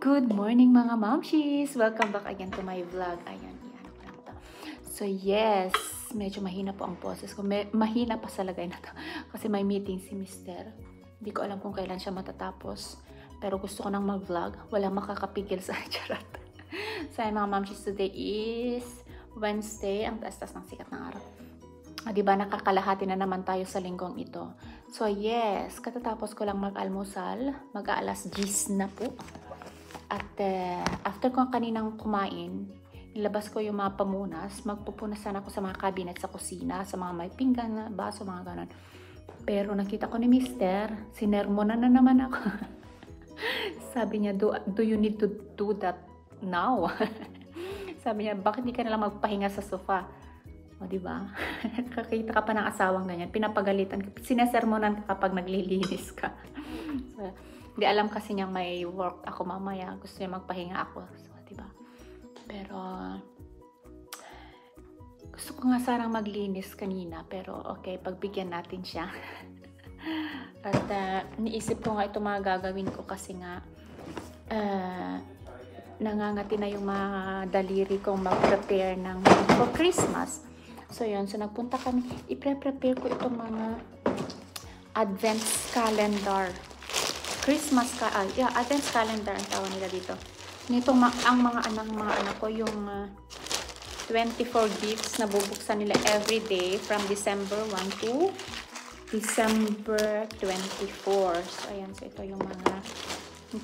Good morning mga mamshis! Welcome back again to my vlog. Ayan, iyan ko lang to. So yes, medyo mahina po ang boses ko. Mahina pa sa lagay na to. Kasi may meeting si Mister. Hindi ko alam kung kailan siya matatapos. Pero gusto ko nang mag-vlog. Walang makakapigil sa charot. So mga mamshis, today is Wednesday. Ang taas-taas ng sikat ng araw. Diba, nakakalahati na naman tayo sa linggong ito. So yes, katatapos ko lang mag-almusal. Mag-aalas 10 na po. At after ko kaninang kumain, ilabas ko yung mga pamunas. Magpupunasan ako sa mga cabinet sa kusina, sa mga may pinggan, baso, mga ganon. Pero nakita ko ni Mister, sinermonan na naman ako. Sabi niya, do you need to do that now? Sabi niya, bakit di ka nalang magpahinga sa sofa? O, diba? Kakita ka pa ng asawang ganyan. Pinapagalitan ka. Sinesermonan ka kapag naglilinis ka. So, di alam kasi niyang may work ako mamaya. Gusto niya magpahinga ako. So, diba? Pero, gusto ko nga sarang maglinis kanina. Pero, okay, pagbigyan natin siya. At, niisip ko nga ito mga gagawin ko kasi nga, nangangati na yung mga daliri kong mag-prepare ng for Christmas. So, yun. So, nagpunta kami. I-prepare ko itong mga advent calendar. Christmas advent calendar ang tawag nila dito. Nito ang mga anak ko yung 24 gifts na bubuksan nila every day from December 1 to December 24. So ayan, so ito yung mga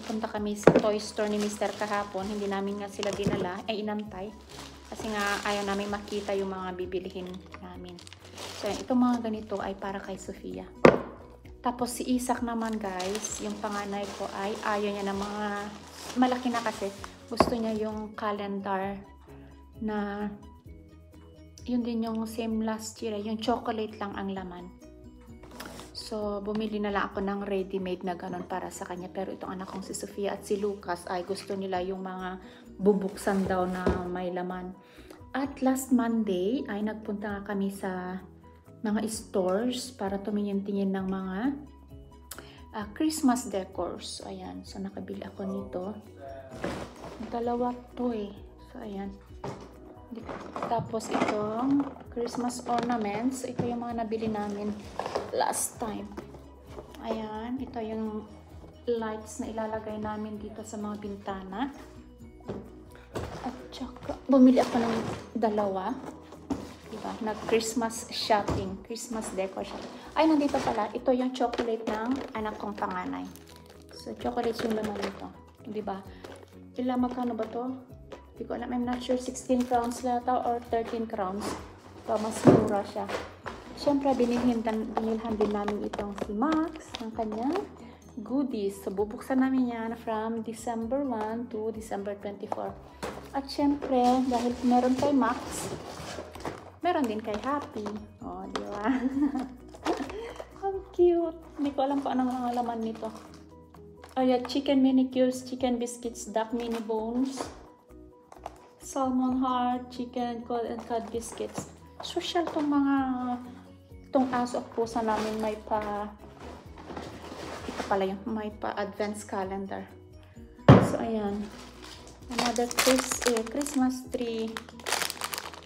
punta kami sa toy store ni Mr. kahapon. Hindi namin nga sila dinala, inantay. Kasi nga ayaw namin makita yung mga bibilihin namin. So itong mga ganito ay para kay Sofia. Tapos si Isaac naman guys, yung panganay ko ay ayaw niya ng mga malaki na kasi. Gusto niya yung calendar na yun din yung same last year, yung chocolate lang ang laman. So bumili na lang ako ng ready-made na ganun para sa kanya. Pero itong anak kong si Sofia at si Lucas ay gusto nila yung mga bubuksan daw na may laman. At last Monday ay nagpunta nga kami sa mga stores para tumingin-tingin ng mga Christmas decors. Ayan. So, nakabili ako nito. Dalawa to eh. So, ayan. Tapos, itong Christmas ornaments. Ito yung mga nabili namin last time. Ayan. Ito yung lights na ilalagay namin dito sa mga bintana. At saka, bumili ako ng dalawa. Diba? Nag-Christmas shopping. Christmas decor shopping. Ay, nandito pala. Ito yung chocolate ng anak kong panganay. So, chocolate yung laman nito. Diba? Magkano ba to? Hindi ko alam. I'm not sure. 16 crowns lata or 13 crowns. So, mas mura siya. Siyempre, binilhan din namin itong si Max ng kanyang goodies. So, bubuksan namin yan from December 1 to December 24. At siyempre, dahil meron kay Max, meron din kay Happy. Oh, di ba? Ang cute. Hindi ko alam kung anong mga laman nito. Ayan, chicken mini cubes, chicken biscuits, duck mini bones, salmon heart, chicken and cod biscuits. Social tong tong aso at pusa namin may ito pala yung may advance calendar. So, ayan. Another Christmas tree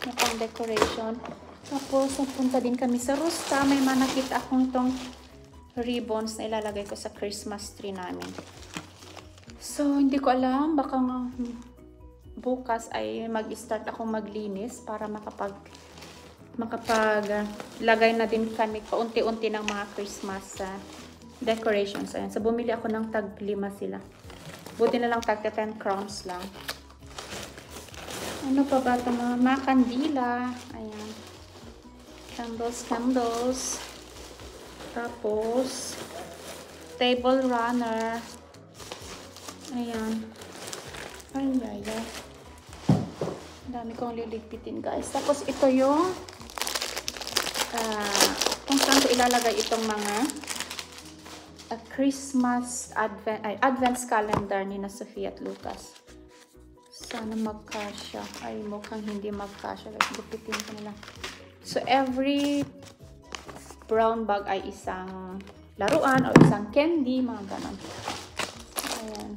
na pang decoration. Tapos, napunta din kami sa Rusta. May nakita akong itong ribbons na ilalagay ko sa Christmas tree namin. So, hindi ko alam. Baka bukas ay mag-start akong maglinis para makapaglagay na din kami paunti-unti ng mga Christmas decorations. Ayan. So, bumili ako ng tag 5 sila. Buti na lang tag 10 crowns lang. Ano pa ba ito? Mga kandila. Ayan. Candles. Tapos, table runner. Ayan. Ay. Dami kong liligpitin guys. Tapos, ito yung kung saan ko ilalagay itong mga Christmas advent calendar ni na Sofia at Lucas. Sana magkasya. Ay, mukhang hindi magkasya. Like, gupitin ko nila. So, every brown bag ay isang laruan o isang candy, mga ganon. Ayan.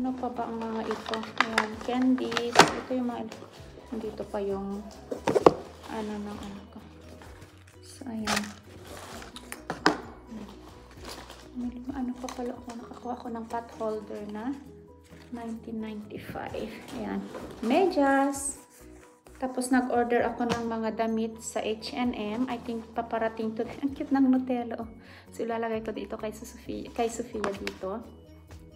Ano pa ba ang mga ito? Ayan, candies. Ito yung mga, dito pa yung, ano ng ano ko. So, ayan. Ano pa pala ako? Nakakuha ako ng pot holder na 1995. Ayan. Medyas. Tapos, nag-order ako ng mga damit sa H&M. I think, paparating to. Ang cute ng Nutella. Oh. So, ilalagay ko dito kay Sofia dito.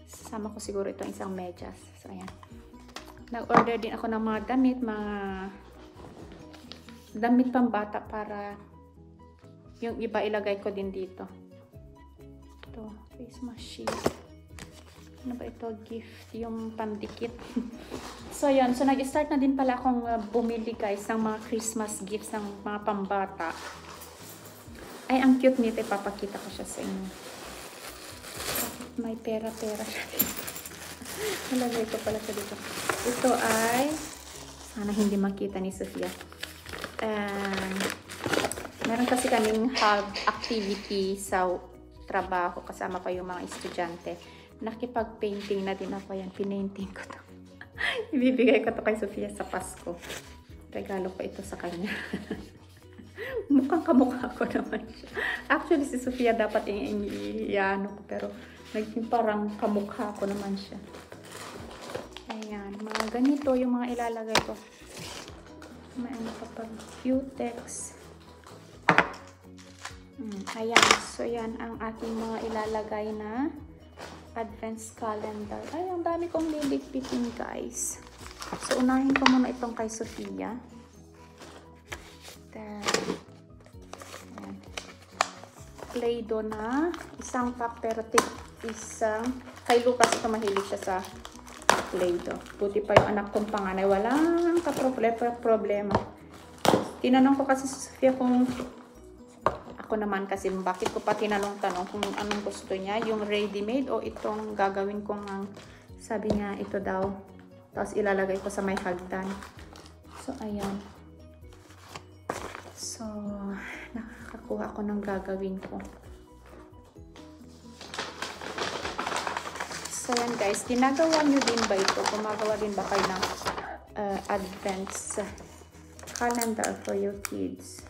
Sasama ko siguro itong isang medyas. So, ayan. Nag-order din ako ng mga damit pambata para yung iba ilagay ko din dito. Ito, Christmas sheet. Ano ba ito? Gift. Yung pandikit. So, yun. So, nag-start na din pala akong bumili, guys, ng mga Christmas gifts ng mga pambata. Ay, ang cute nito. Ipapakita ko siya sa inyo. May pera-pera siya dito. Nalagay ko pala siya dito. Ito ay, sana hindi makita ni Sofia. Meron kasi kaming hub activity sa trabaho. Kasama pa yung mga estudyante. Nakipag-painting na din ako yan. Pinainting ko to. Ibibigay ko to kay Sofia sa Pasko. Regalo ko ito sa kanya. Mukhang kamukha ko naman siya. Actually, si Sofia dapat i-ano ko. Pero naging parang kamukha ko naman siya. Ayan. Mga ganito yung mga ilalagay ko. May ano pa pag cutex. Ayan. So, yan ang aking mga ilalagay na advance calendar. Ay, ang dami kong liligpitin, guys. So, unahin ko muna itong kay Sofia. Then, Play-Doh na. Isang pack, pero isang. Kay Lucas, ito mahilig siya sa Play-Doh. Buti pa yung anak kong panganay. Walang problema. Tinanong ko kasi si Sofia kung ako naman kasi bakit ko pa tinanong-tanong kung anong gusto niya, yung ready-made o itong gagawin kong sabi niya ito daw. Tapos ilalagay ko sa may hagdan. So, ayan. So, nakakakuha ko ng gagawin ko. So, yan guys. Ginagawa nyo din ba ito? Gumagawa din ba kayo ng advance calendar for your kids?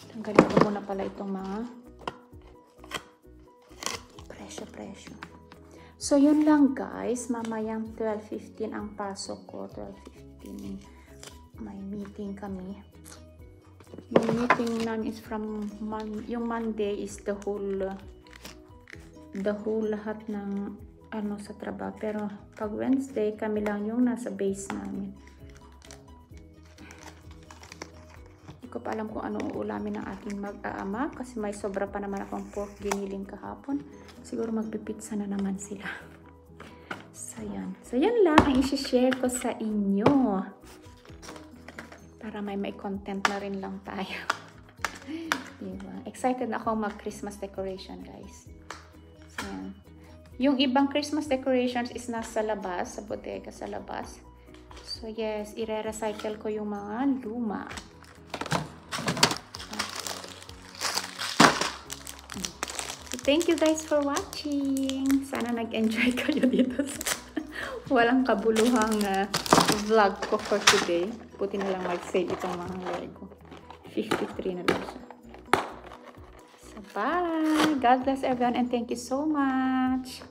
Tanggalin ko muna pala itong mga presyo. So, yun lang guys. Mamayang 12:15 ang pasok ko. 12:15. May meeting kami. Yung meeting namin is from yung Monday is the whole lahat ng ano sa trabaho. Pero pag Wednesday, kami lang yung nasa base namin. Hindi ko pa alam kung anong uulamin ng aking mag-aama kasi may sobra pa naman akong pork giniling kahapon. Siguro magpipitsa na naman sila. So, yan. So, yan lang ang isi-share ko sa inyo. Para may content na rin lang tayo. Diba? Excited na ako mag-Christmas decoration, guys. So, yan. Yung ibang Christmas decorations is nasa labas, sa bodega sa labas. So, yes, i-recycle ko yung mga luma. Thank you guys for watching. Sana nag-enjoy kayo dito sa walang kabuluhang vlog ko for today. Buti na lang mag-save itong mga Lego. 53 na lang siya. So, bye! God bless everyone and thank you so much!